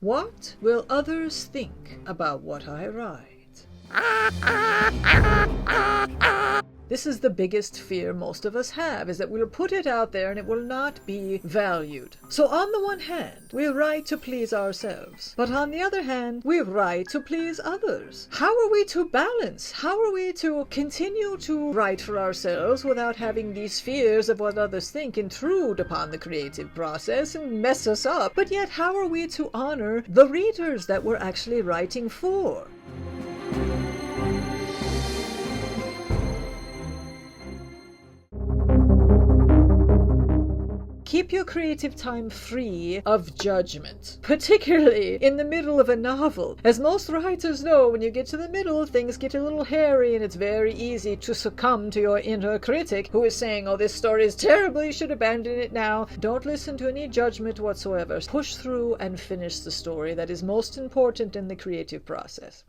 What will others think about what I write? This is the biggest fear most of us have, is that we'll put it out there and it will not be valued. So on the one hand, we write to please ourselves, but on the other hand, we write to please others. How are we to balance? How are we to continue to write for ourselves without having these fears of what others think intrude upon the creative process and mess us up? But yet, how are we to honor the readers that we're actually writing for? Keep your creative time free of judgment, particularly in the middle of a novel. As most writers know, when you get to the middle, things get a little hairy and it's very easy to succumb to your inner critic who is saying, oh, this story is terrible, you should abandon it now. Don't listen to any judgment whatsoever. Push through and finish the story. That is most important in the creative process.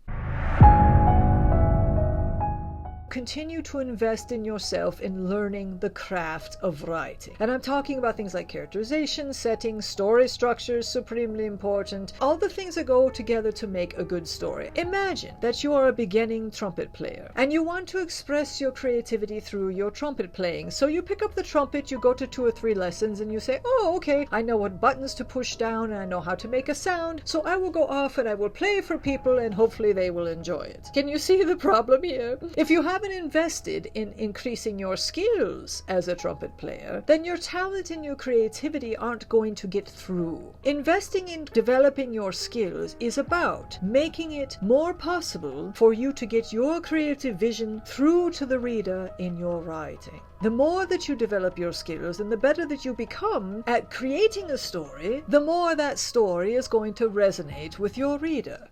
Continue to invest in yourself in learning the craft of writing. And I'm talking about things like characterization, setting, story structure, supremely important. All the things that go together to make a good story. Imagine that you are a beginning trumpet player and you want to express your creativity through your trumpet playing. So you pick up the trumpet, you go to 2 or 3 lessons and you say, oh, okay, I know what buttons to push down and I know how to make a sound. So I will go off and I will play for people and hopefully they will enjoy it. Can you see the problem here? If you haven't invested in increasing your skills as a trumpet player, then your talent and your creativity aren't going to get through. Investing in developing your skills is about making it more possible for you to get your creative vision through to the reader in your writing. The more that you develop your skills and the better that you become at creating a story, the more that story is going to resonate with your reader.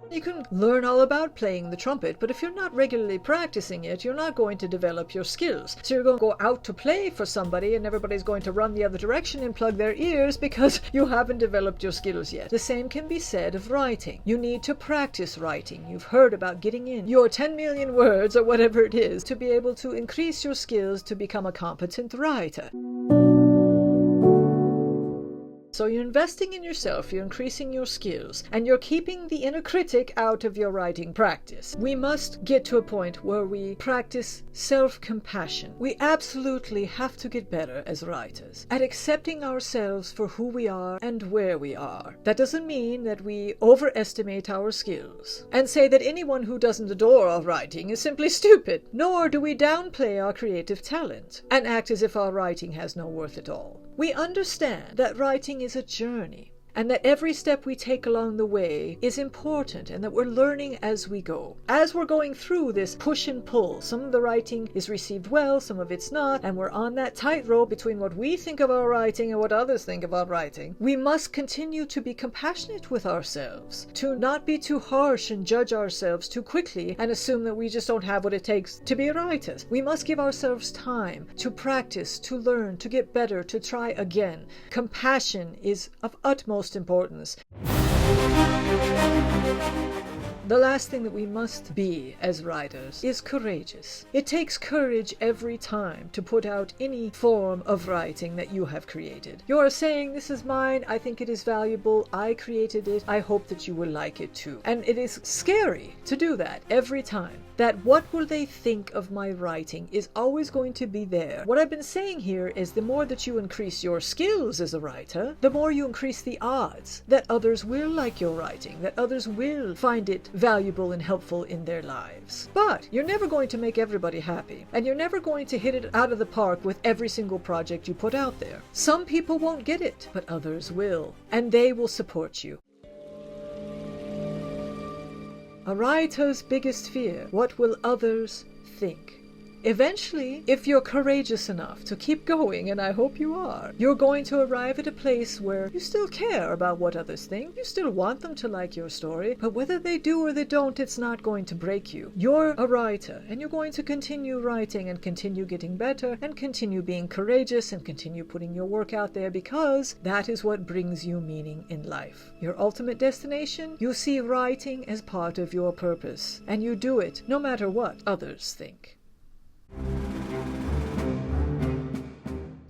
You can learn all about playing the trumpet, but if you're not regularly practicing it, you're not going to develop your skills. So you're going to go out to play for somebody and everybody's going to run the other direction and plug their ears because you haven't developed your skills yet. The same can be said of writing. You need to practice writing. You've heard about getting in your 10 million words or whatever it is to be able to increase your skills to become a competent writer. So you're investing in yourself, you're increasing your skills, and you're keeping the inner critic out of your writing practice. We must get to a point where we practice self-compassion. We absolutely have to get better as writers at accepting ourselves for who we are and where we are. That doesn't mean that we overestimate our skills and say that anyone who doesn't adore our writing is simply stupid, nor do we downplay our creative talent and act as if our writing has no worth at all. We understand that writing is a journey and that every step we take along the way is important and that we're learning as we go. As we're going through this push and pull, some of the writing is received well, some of it's not, and we're on that tightrope between what we think of our writing and what others think about writing. We must continue to be compassionate with ourselves, to not be too harsh and judge ourselves too quickly and assume that we just don't have what it takes to be writers. We must give ourselves time to practice, to learn, to get better, to try again. Compassion is of utmost importance. The last thing that we must be as writers is courageous. It takes courage every time to put out any form of writing that you have created. You are saying, this is mine, I think it is valuable, I created it, I hope that you will like it too. And it is scary to do that every time. That what will they think of my writing is always going to be there. What I've been saying here is the more that you increase your skills as a writer, the more you increase the odds that others will like your writing, that others will find it valuable and helpful in their lives. But you're never going to make everybody happy, and you're never going to hit it out of the park with every single project you put out there. Some people won't get it, but others will, and they will support you. A writer's biggest fear: what will others think? Eventually, if you're courageous enough to keep going, and I hope you are, you're going to arrive at a place where you still care about what others think. You still want them to like your story, but whether they do or they don't, it's not going to break you. You're a writer, and you're going to continue writing and continue getting better and continue being courageous and continue putting your work out there, because that is what brings you meaning in life. Your ultimate destination? You see writing as part of your purpose, and you do it no matter what others think.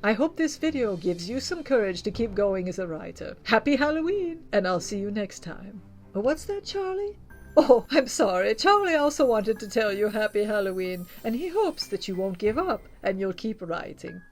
I hope this video gives you some courage to keep going as a writer. Happy Halloween, and I'll see you next time. Oh, what's that, Charlie? Oh, I'm sorry. Charlie also wanted to tell you Happy Halloween, and he hopes that you won't give up and you'll keep writing.